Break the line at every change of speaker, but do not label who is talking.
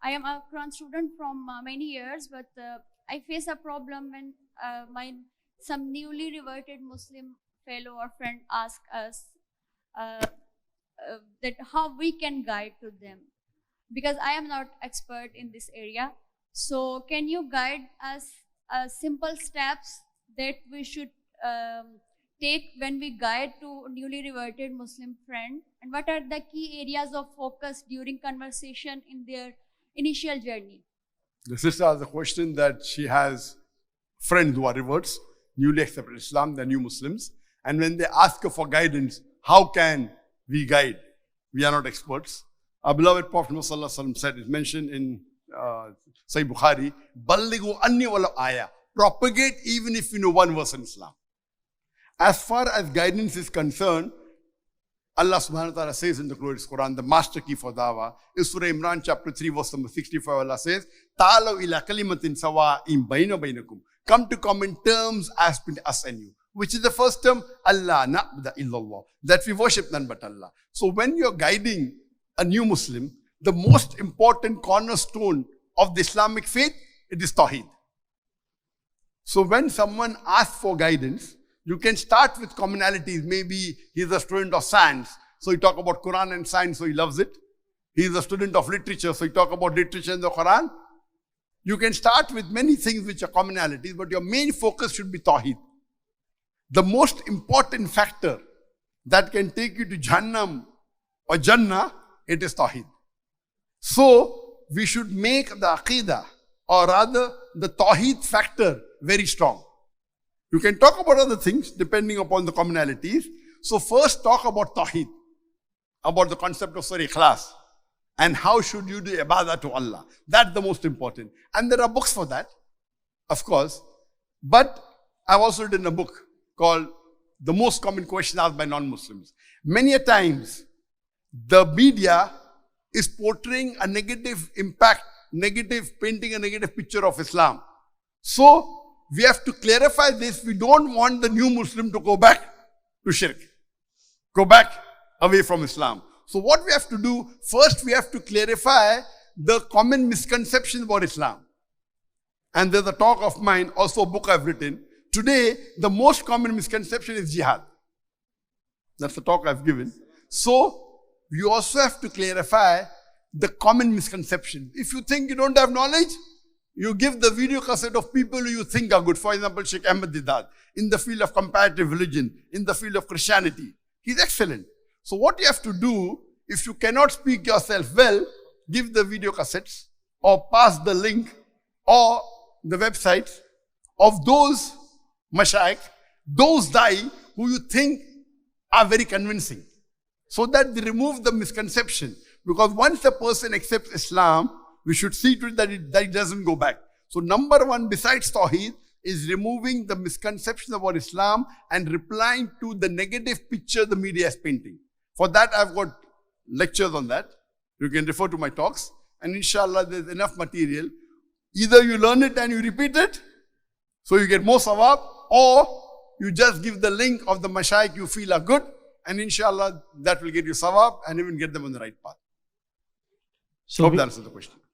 I am a Quran student from many years, but I face a problem when some newly reverted Muslim fellow or friend ask us that how we can guide to them, because I am not expert in this area. So can you guide us simple steps that we should take when we guide to newly reverted Muslim friend, and what are the key areas of focus during conversation in their initial journey?
The sister has a question that she has friends who are reverts, newly accepted Islam, they're new Muslims, and when they ask her for guidance, how can we guide? We are not experts. Our beloved Prophet Muhammad said, it's mentioned in Sahih Bukhari, Ballighu anni wala ayah. Propagate even if you know one verse in Islam. As far as guidance is concerned, Allah subhanahu wa ta'ala says in the glorious Quran, the master key for dawah is Surah Imran chapter 3 verse number 65. Allah says, Ta'alaw ila kalimatin sawa'in bayna baynakum. Come to common terms as between us and you. Which is the first term? Allah na'budu illallah. That we worship none but Allah. So when you're guiding a new Muslim, the most important cornerstone of the Islamic faith, it is Tawheed. So when someone asks for guidance, you can start with commonalities. Maybe he's a student of science, so you talk about Quran and science, so he loves it. He's a student of literature, so you talk about literature and the Quran. You can start with many things which are commonalities, but your main focus should be Tawheed. The most important factor that can take you to Jahannam or Jannah, it is Tawheed. So we should make the Aqidah, or rather the Tawheed factor, very strong. You can talk about other things depending upon the commonalities. So first talk about Tawheed, about the concept of Surah Ikhlas, and how should you do ibadah to Allah. That's the most important. And there are books for that, of course. But I've also written a book called The Most Common Questions Asked by Non-Muslims. Many a times, the media is portraying a negative impact, painting a negative picture of Islam. So, we have to clarify this. We don't want the new Muslim to go back to shirk, go back away from Islam. So what we have to do, first we have to clarify the common misconceptions about Islam. And there's a talk of mine, also a book I've written. Today, the most common misconception is jihad. That's the talk I've given. So, you also have to clarify the common misconception. If you think you don't have knowledge, you give the video cassette of people who you think are good. For example, Sheikh Ahmed Didat, in the field of comparative religion, in the field of Christianity. He's excellent. So what you have to do, if you cannot speak yourself well, give the video cassettes or pass the link or the website of those mashayikh, those da'i who you think are very convincing. So that they remove the misconception. Because once a person accepts Islam, we should see to it that it doesn't go back. So number one, besides Tawheed, is removing the misconception about Islam and replying to the negative picture the media is painting. For that, I've got lectures on that. You can refer to my talks. And inshallah, there's enough material. Either you learn it and you repeat it, so you get more sawab, or you just give the link of the mashayikh you feel are good, and inshallah, that will get you sawab and even get them on the right path. So hope that answers the question.